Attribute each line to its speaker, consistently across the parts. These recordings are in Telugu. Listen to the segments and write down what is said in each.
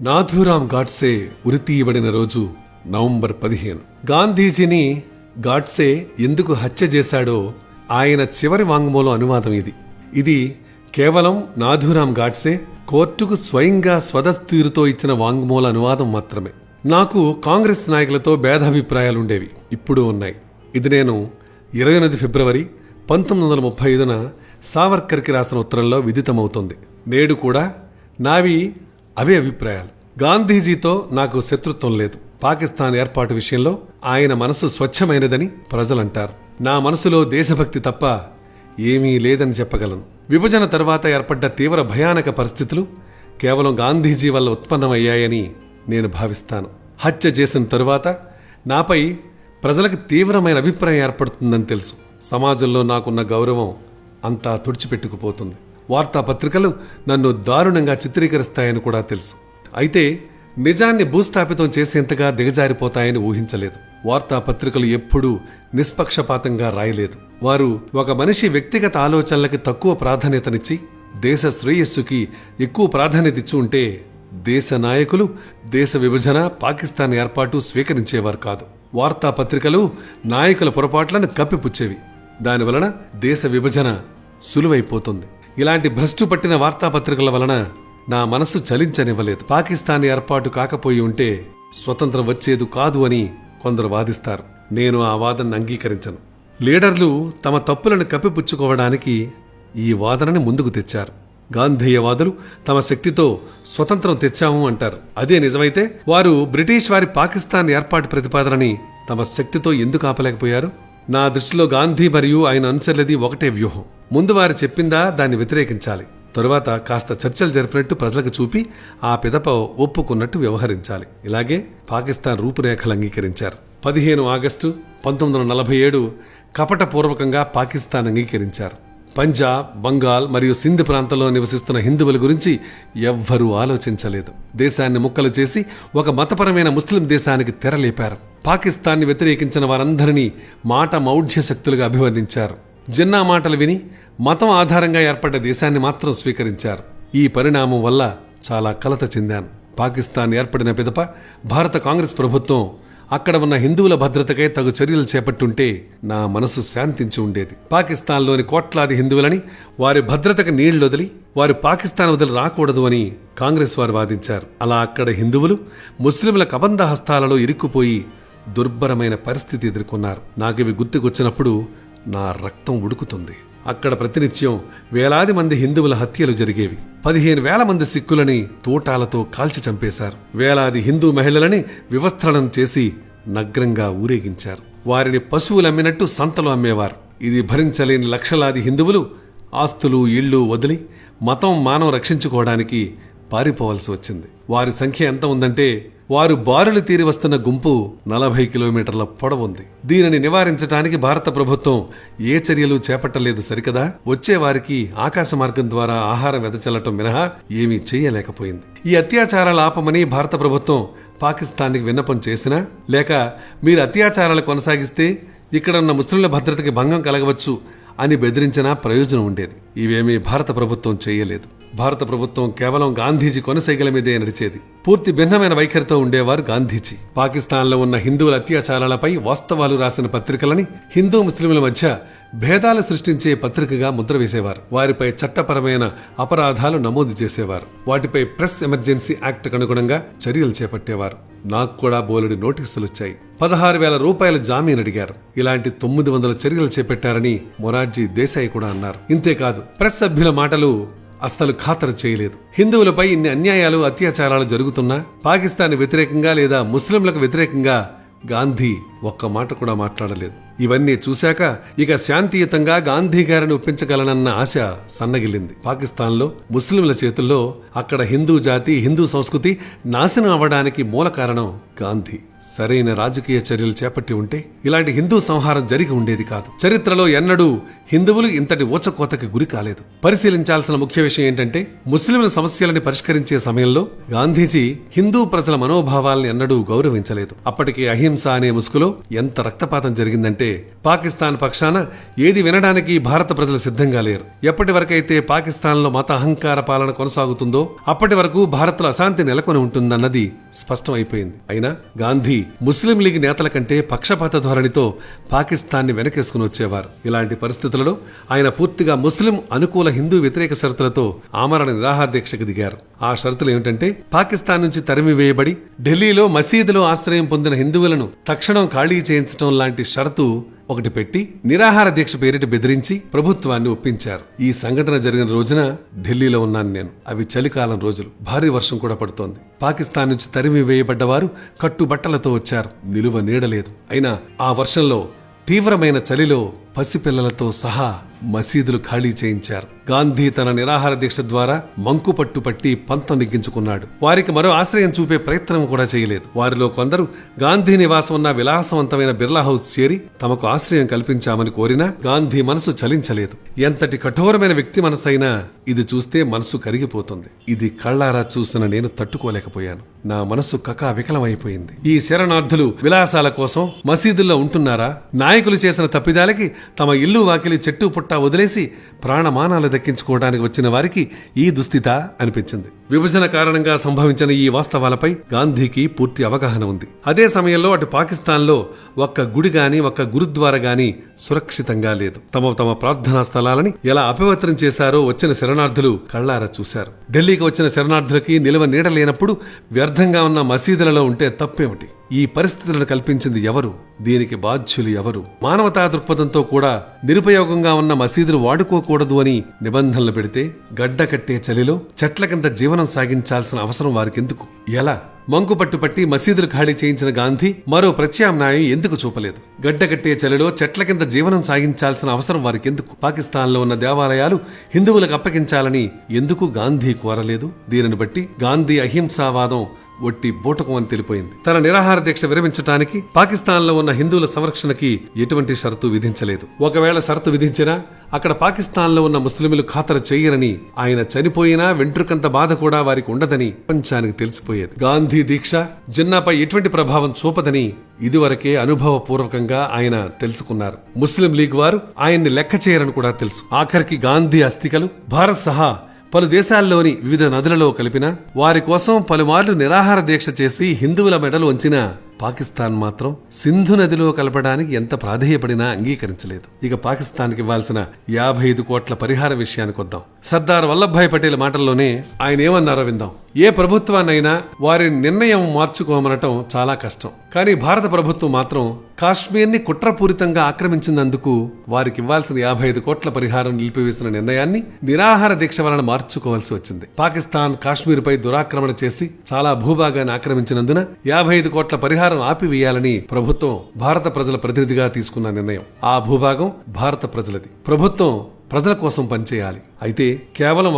Speaker 1: నాథూరాం గాడ్సే ఉరితీయబడిన రోజు నవంబర్ 15. గాంధీజీని గాడ్సే ఎందుకు హత్య చేశాడో ఆయన చివరి వాంగ్మూలం అనువాదం ఇది కేవలం నాథూరాం గాడ్సే కోర్టుకు స్వయంగా స్వదస్తీరుతో ఇచ్చిన వాంగ్మూల అనువాదం మాత్రమే. నాకు కాంగ్రెస్ నాయకులతో భేదాభిప్రాయాలుండేవి, ఇప్పుడు ఉన్నాయి. ఇది నేను 28 ఫిబ్రవరి 1935న సావర్కర్కి రాసిన ఉత్తరంలో విదితమవుతుంది. నేడు కూడా నావి అవే అభిప్రాయాలు. గాంధీజీతో నాకు శత్రుత్వం లేదు. పాకిస్తాన్ ఏర్పాటు విషయంలో ఆయన మనసు స్వచ్ఛమైనదని ప్రజలంటారు. నా మనసులో దేశభక్తి తప్ప ఏమీ లేదని చెప్పగలను. విభజన తర్వాత ఏర్పడ్డ తీవ్ర భయానక పరిస్థితులు కేవలం గాంధీజీ వల్ల ఉత్పన్నమయ్యాయని నేను భావిస్తాను. హత్య చేసిన తరువాత నాపై ప్రజలకు తీవ్రమైన అభిప్రాయం ఏర్పడుతుందని తెలుసు. సమాజంలో నాకున్న గౌరవం అంతా తుడిచిపెట్టుకుపోతుంది. వార్తాపత్రికలు నన్ను దారుణంగా చిత్రీకరిస్తాయని కూడా తెలుసు. అయితే నిజాన్ని భూస్థాపితం చేసేంతగా దిగజారిపోతాయని ఊహించలేదు. వార్తాపత్రికలు ఎప్పుడూ నిష్పక్షపాతంగా రాయలేదు. వారు ఒక మనిషి వ్యక్తిగత ఆలోచనలకి తక్కువ ప్రాధాన్యతనిచ్చి దేశ శ్రేయస్సుకి ఎక్కువ ప్రాధాన్యత ఇచ్చి ఉంటే దేశ నాయకులు దేశ విభజన, పాకిస్తాన్ ఏర్పాటు స్వీకరించేవారు కాదు. వార్తాపత్రికలు నాయకుల పొరపాట్లను కప్పిపుచ్చేవి. దానివలన దేశ విభజన సులువైపోతుంది. ఇలాంటి భ్రష్టు పట్టిన వార్తాపత్రికల వలన నా మనస్సు చలించనివ్వలేదు. పాకిస్తాన్ ఏర్పాటు కాకపోయి ఉంటే స్వతంత్రం వచ్చేది కాదు అని కొందరు వాదిస్తారు. నేను ఆ వాదనను అంగీకరించను. లీడర్లు తమ తప్పులను కప్పిపుచ్చుకోవడానికి ఈ వాదనని ముందుకు తెచ్చారు. గాంధేయవాదులు తమ శక్తితో స్వతంత్రం తెచ్చాము అంటారు. అదే నిజమైతే వారు బ్రిటిష్ వారి పాకిస్తాన్ ఏర్పాటు ప్రతిపాదనని తమ శక్తితో ఎందుకు ఆపలేకపోయారు? నా దృష్టిలో గాంధీ మరియు ఆయన అనుచరులది ఒకటే వ్యూహం. ముందు వారు చెప్పిందా దాన్ని వ్యతిరేకించాలి. తరువాత కాస్త చర్చలు జరిపినట్టు ప్రజలకు చూపి ఆ పిదప ఒప్పుకున్నట్టు వ్యవహరించాలి. ఇలాగే పాకిస్తాన్ రూపురేఖలు అంగీకరించారు. 15 ఆగస్టు 1947 కపటపూర్వకంగా పాకిస్తాన్ అంగీకరించారు. పంజాబ్, బంగాల్ మరియు సింధ్ ప్రాంతంలో నివసిస్తున్న హిందువుల గురించి ఎవ్వరూ ఆలోచించలేదు. దేశాన్ని ముక్కలు చేసి ఒక మతపరమైన ముస్లిం దేశానికి తెరలేపారు. పాకిస్తాన్ని వ్యతిరేకించిన వారందరినీ మాట మౌఢ్య శక్తులుగా అభివర్ణించారు. జిన్నా మాటలు విని మతం ఆధారంగా ఏర్పడ్డ దేశాన్ని మాత్రం స్వీకరించారు. ఈ పరిణామం వల్ల చాలా కలత చెందాను. పాకిస్తాన్ ఏర్పడిన పిదప భారత కాంగ్రెస్ ప్రభుత్వం అక్కడ ఉన్న హిందువుల భద్రతకై తగు చర్యలు చేపట్టుంటే నా మనసు శాంతించి ఉండేది. పాకిస్తాన్లోని కోట్లాది హిందువులని వారి భద్రతకు నీళ్లొదిలి వారు పాకిస్తాన్ వదిలి రాకూడదు అని కాంగ్రెస్ వారు వాదించారు. అలా అక్కడ హిందువులు ముస్లింల కబంధ హస్తాలలో ఇరుక్కుపోయి దుర్భరమైన పరిస్థితి ఎదుర్కొన్నారు. నాకివి గుర్తుకొచ్చినప్పుడు నా రక్తం ఉడుకుతుంది. అక్కడ ప్రతినిత్యం వేలాది మంది హిందువుల హత్యలు జరిగేవి. 15,000 మంది సిక్కులని తోటాలతో కాల్చి చంపేశారు. వేలాది హిందూ మహిళలని వివస్త్రనం చేసి నగ్నంగా ఊరేగించారు. వారిని పశువులు అమ్మినట్టు సంతలు అమ్మేవారు. ఇది భరించలేని లక్షలాది హిందువులు ఆస్తులు, ఇళ్లు వదిలి మతం మానం రక్షించుకోవడానికి పారిపోవలసి వచ్చింది. వారి సంఖ్య ఎంత ఉందంటే వారు బారులు తీరి వస్తున్న గుంపు 40 కిలోమీటర్ల పొడవుంది. దీనిని నివారించడానికి భారత ప్రభుత్వం ఏ చర్యలు చేపట్టలేదు సరికదా, వచ్చే వారికి ఆకాశ మార్గం ద్వారా ఆహారం వెదచల్లటం మినహా ఏమీ చేయలేకపోయింది. ఈ అత్యాచారాలు ఆపమని భారత ప్రభుత్వం పాకిస్తాన్కి విన్నపం చేసినా, లేక మీరు అత్యాచారాలు కొనసాగిస్తే ఇక్కడ ఉన్న ముస్లింల భద్రతకి భంగం కలగవచ్చు అని బెదిరించినా ప్రయోజనం ఉండేది. ఇవేమీ భారత ప్రభుత్వం చేయలేదు. భారత ప్రభుత్వం కేవలం గాంధీజీ కొనసాగల మీదే నడిచేది. పూర్తి భిన్నమైన వైఖరితో ఉండేవారు గాంధీజీ. పాకిస్తాన్లో ఉన్న హిందువుల అత్యాచారాలపై వాస్తవాలు రాసిన పత్రికలని హిందూ ముస్లింల మధ్య భేదాలు సృష్టించే పత్రికగా ముద్ర వేసేవారు. వారిపై చట్టపరమైన అపరాధాలు నమోదు చేసేవారు. వాటిపై ప్రెస్ ఎమర్జెన్సీ యాక్ట్ అనుగుణంగా చర్యలు చేపట్టేవారు. నాకు కూడా బోలెడు నోటీసులు వచ్చాయి. 16,000 రూపాయల జామీన్ అడిగారు. ఇలాంటి 900 చర్యలు చేపట్టారని మొరార్జీ దేశాయ్ కూడా అన్నారు. ఇంతేకాదు, ప్రెస్ సభ్యుల మాటలు అస్సలు ఖాతరు చేయలేదు. హిందువులపై ఇన్ని అన్యాయాలు, అత్యాచారాలు జరుగుతున్నా పాకిస్తాన్ వ్యతిరేకంగా లేదా ముస్లింలకు వ్యతిరేకంగా గాంధీ ఒక్క మాట కూడా మాట్లాడలేదు. ఇవన్నీ చూశాక ఇక శాంతియుతంగా గాంధీ గారిని ఒప్పించగలనన్న ఆశ సన్నగిల్లింది. పాకిస్తాన్లో ముస్లింల చేతుల్లో అక్కడ హిందూ జాతి, హిందూ సంస్కృతి నాశనం అవ్వడానికి మూల కారణం గాంధీ. సరైన రాజకీయ చర్యలు చేపట్టి ఉంటే ఇలాంటి హిందూ సంహారం జరిగి ఉండేది కాదు. చరిత్రలో ఎన్నడూ హిందువులు ఇంతటి ఊచకోతకి గురి కాలేదు. పరిశీలించాల్సిన ముఖ్య విషయం ఏంటంటే, ముస్లింల సమస్యలని పరిష్కరించే సమయంలో గాంధీజీ హిందూ ప్రజల మనోభావాల్ని ఎన్నడూ గౌరవించలేదు. అప్పటికే అహింస అనే ముసుగులో ఎంత రక్తపాతం జరిగిందంటే చెబుతుంటే పాకిస్తాన్ పక్షాన ఏది వినడానికి భారత ప్రజలు సిద్ధంగా లేరు. ఎప్పటి వరకైతే పాకిస్తాన్లో మత అహంకార పాలన కొనసాగుతుందో అప్పటి వరకు భారత్లో అశాంతి నెలకొని ఉంటుందన్నది స్పష్టం అయిపోయింది. అయినా గాంధీ ముస్లిం లీగ్ నేతల కంటే పక్షపాత ధోరణితో పాకిస్తాన్ని వెనకేసుకుని వచ్చేవారు. ఇలాంటి పరిస్థితులలో ఆయన పూర్తిగా ముస్లిం అనుకూల హిందూ వ్యతిరేక షరతులతో ఆమరణ నిరాహార దీక్షకు దిగారు. ఆ షరతులు ఏమిటంటే పాకిస్తాన్ నుంచి తరిమి వేయబడి ఢిల్లీలో మసీదులో ఆశ్రయం పొందిన హిందువులను తక్షణం ఖాళీ చేయించడం లాంటి షరతు ఒకటి పెట్టి నిరాహార దీక్ష పేరిట బెదిరించి ప్రభుత్వాన్ని ఒప్పించారు. ఈ సంఘటన జరిగిన రోజున ఢిల్లీలో ఉన్నాను నేను. అవి చలికాలం రోజులు. భారీ వర్షం కూడా పడుతోంది. పాకిస్తాన్ నుంచి తరిమి వేయబడ్డవారు కట్టుబట్టలతో వచ్చారు. నిలువ నీడలేదు. అయినా ఆ వర్షంలో తీవ్రమైన చలిలో పసిపిల్లలతో సహా మసీదులు ఖాళీ చేయించారు. గాంధీ తన నిరాహార దీక్ష ద్వారా మంకు పట్టి పంతం నెగ్గించుకున్నాడు. వారికి మరో ఆశ్రయం చూపే ప్రయత్నం కూడా చేయలేదు. వారిలో కొందరు గాంధీ నివాసం ఉన్న విలాసవంతమైన బిర్లా హౌస్ చేరి తమకు ఆశ్రయం కల్పించామని కోరినా గాంధీ మనసు చలించలేదు. ఎంతటి కఠోరమైన వ్యక్తి మనసైనా ఇది చూస్తే మనసు కరిగిపోతుంది. ఇది కళ్ళారా చూసిన నేను తట్టుకోలేకపోయాను. నా మనసు కకావికలమైపోయింది. ఈ శరణార్థులు విలాసాల కోసం మసీదుల్లో ఉంటున్నారా? నాయకులు చేసిన తప్పిదాలకి తమ ఇల్లు వాకిలి చెట్టు పుట్ట వదిలేసి ప్రాణమానాలు దక్కించుకోవడానికి వచ్చిన వారికి ఈ దుస్థిత అనిపించింది. విభజన కారణంగా సంభవించిన ఈ వాస్తవాలపై గాంధీకి పూర్తి అవగాహన ఉంది. అదే సమయంలో అటు పాకిస్తాన్లో ఒక్క గుడి గాని ఒక్క గురుద్వార గాని సురక్షితంగా లేదు. తమ ప్రార్థనా స్థలాలని ఎలా అపవిత్రం చేశారో వచ్చిన శరణార్థులు కళ్లారా చూశారు. ఢిల్లీకి వచ్చిన శరణార్థులకి నిలవ నీడ లేనప్పుడు వ్యర్థంగా ఉన్న మసీదులలో ఉంటే తప్పేమిటి? ఈ పరిస్థితులను కల్పించింది ఎవరు? దీనికి బాధ్యులు ఎవరు? మానవతా దృక్పథంతో కూడా నిరుపయోగంగా ఉన్న మసీదులు వాడుకోకూడదు అని నిబంధనలు పెడితే గడ్డ కట్టే చలిలో చెట్ల కింద జీవనం సాగించాల్సిన అవసరం వారికెందుకు? ఎలా? మంకు పట్టి మసీదులు ఖాళీ చేయించిన గాంధీ మరో ప్రత్యామ్నాయం ఎందుకు చూపలేదు? గడ్డ కట్టే చలిలో చెట్ల కింద జీవనం సాగించాల్సిన అవసరం వారికెందుకు? పాకిస్తాన్లో ఉన్న దేవాలయాలు హిందువులకు అప్పగించాలని ఎందుకు గాంధీ కోరలేదు? దీనిని బట్టి గాంధీ అహింసావాదం ఒట్టి బూటకం అని తెలిపోయింది. తన నిరాహార దీక్ష విరమించడానికి పాకిస్తాన్లో ఉన్న హిందువుల సంరక్షణకి ఎటువంటి షరతు విధించలేదు. ఒకవేళ షరతు విధించినా అక్కడ పాకిస్తాన్లో ఉన్న ముస్లింలు ఖాతరు చేయరని, ఆయన చనిపోయినా వెంట్రుకంత బాధ కూడా వారికి ఉండదని ప్రపంచానికి తెలిసిపోయేది. గాంధీ దీక్ష జిన్నాపై ఎటువంటి ప్రభావం చూపదని ఇదివరకే అనుభవపూర్వకంగా ఆయన తెలుసుకున్నారు. ముస్లిం లీగ్ వారు ఆయన్ని లెక్క చేయరని కూడా తెలుసు. ఆఖరికి గాంధీ అస్థికలు భారత్ సహా పలు దేశాల్లోని వివిధ నదులలో కలిపిన వారి కోసం పలుమార్లు నిరాహార దీక్ష చేసి హిందువుల మెడలు వంచిన పాకిస్తాన్ మాత్రం సింధు నదిలో కలపడానికి ఎంత ప్రాధేయపడినా అంగీకరించలేదు. ఇక పాకిస్తాన్కి ఇవ్వాల్సిన 55 కోట్ల పరిహార విషయానికి వద్దాం. సర్దార్ వల్లభాయ్ పటేల్ మాటల్లోనే ఆయన ఏమన్నారో విందాం. ఏ ప్రభుత్వాన్నైనా వారి నిర్ణయం మార్చుకోమనటం చాలా కష్టం. కానీ భారత ప్రభుత్వం మాత్రం కాశ్మీర్ని కుట్రపూరితంగా ఆక్రమించినందుకు వారికి ఇవ్వాల్సిన 55 కోట్ల పరిహారం నిలిపివేసిన నిర్ణయాన్ని నిరాహార దీక్ష వలన మార్చుకోవాల్సి వచ్చింది. పాకిస్తాన్ కాశ్మీర్పై దురాక్రమణ చేసి చాలా భూభాగాన్ని ఆక్రమించినందున 55 కోట్ల పరిహారం ఆపివేయాలని ప్రభుత్వం భారత ప్రజల ప్రతినిధిగా తీసుకున్న నిర్ణయం. ఆ భూభాగం భారత ప్రజలది. ప్రభుత్వం ప్రజల కోసం పనిచేయాలి. అయితే కేవలం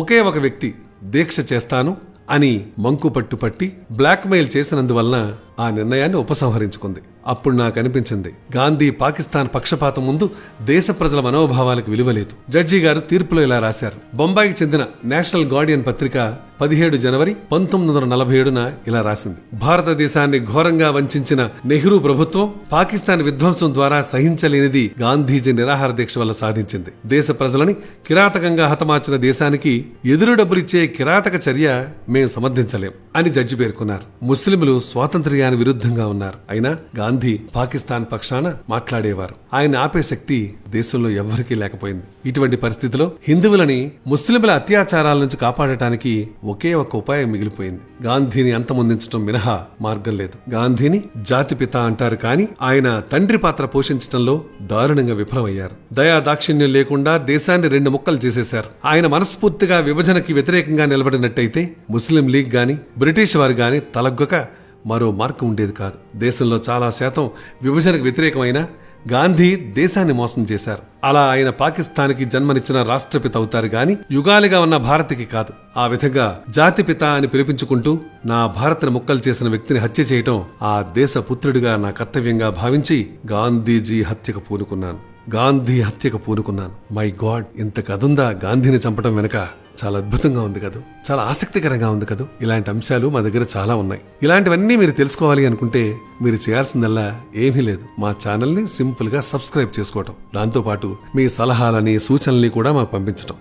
Speaker 1: ఒకే ఒక వ్యక్తి దీక్ష చేస్తాను అని మంకు పట్టి బ్లాక్మెయిల్ చేసినందువలన ఆ నిర్ణయాన్ని ఉపసంహరించుకుంది. అప్పుడు నాకు అనిపించింది, గాంధీ పాకిస్తాన్ పక్షపాతం ముందు దేశ ప్రజల మనోభావాలకు విలువలేదు. జడ్జి గారు తీర్పులో ఇలా రాశారు. బొంబాయికి చెందిన నేషనల్ గార్డియన్ పత్రిక 17 జనవరి 1947న ఇలా రాసింది. భారతదేశాన్ని ఘోరంగా వంచిన నెహ్రూ ప్రభుత్వం పాకిస్తాన్ విధ్వంసం ద్వారా సహించలేనిది గాంధీజీ నిరాహార దీక్ష వల్ల సాధించింది. దేశ ప్రజలని కిరాతకంగా హతమార్చిన దేశానికి ఎదురు డబ్బులిచ్చే కిరాతక చర్య మేం సమర్థించలేం అని జడ్జి పేర్కొన్నారు. ముస్లింలు స్వాతంత్ర్యానికి విరుద్ధంగా ఉన్నారు. అయినా గాంధీ పాకిస్తాన్ పక్షాన మాట్లాడేవారు. ఆయన ఆపే శక్తి దేశంలో ఎవ్వరికీ లేకపోయింది. ఇటువంటి పరిస్థితిలో హిందువులని ముస్లింల అత్యాచారాల నుంచి కాపాడటానికి ఒకే ఒక ఉపాయం మిగిలిపోయింది. గాంధీని అంతమొందించడం మినహా మార్గం లేదు. గాంధీని జాతిపిత అంటారు, కానీ ఆయన తండ్రి పాత్ర పోషించడంలో దారుణంగా విఫలమయ్యారు. దయా దాక్షిణ్యం లేకుండా దేశాన్ని 2 ముక్కలు చేసేశారు. ఆయన మనస్ఫూర్తిగా విభజనకి వ్యతిరేకంగా నిలబడినట్టయితే ముస్లిం లీగ్ గాని బ్రిటిష్ వారు గాని తలగ్గొక మరో మార్గం ఉండేది కాదు. దేశంలో చాలా శాతం విభజనకు వ్యతిరేకమైన గాంధీ దేశాన్ని మోసం చేశారు. అలా ఆయన పాకిస్తాన్కి జన్మనిచ్చిన రాష్ట్రపిత అవుతారు గాని యుగాలుగా ఉన్న భారత్కి కాదు. ఆ విధంగా జాతిపిత అని పిలిపించుకుంటూ నా భారత్ని ముక్కలు చేసిన వ్యక్తిని హత్య చేయటం ఆ దేశ పుత్రుడిగా నా కర్తవ్యంగా భావించి గాంధీ హత్యకు పూనుకున్నాను. మై గాడ్, ఇంత కదుందా గాంధీని చంపడం వెనక? చాలా అద్భుతంగా ఉంది కదా, చాలా ఆసక్తికరంగా ఉంది కదా. ఇలాంటి అంశాలు మా దగ్గర చాలా ఉన్నాయి. ఇలాంటివన్నీ మీరు తెలుసుకోవాలి అనుకుంటే మీరు చేయాల్సిందల్లా ఏమీ లేదు, మా ఛానల్ని సింపుల్గా సబ్స్క్రైబ్ చేసుకోవటం. దాంతోపాటు మీ సలహాలని సూచనల్ని కూడా మాకు పంపించటం.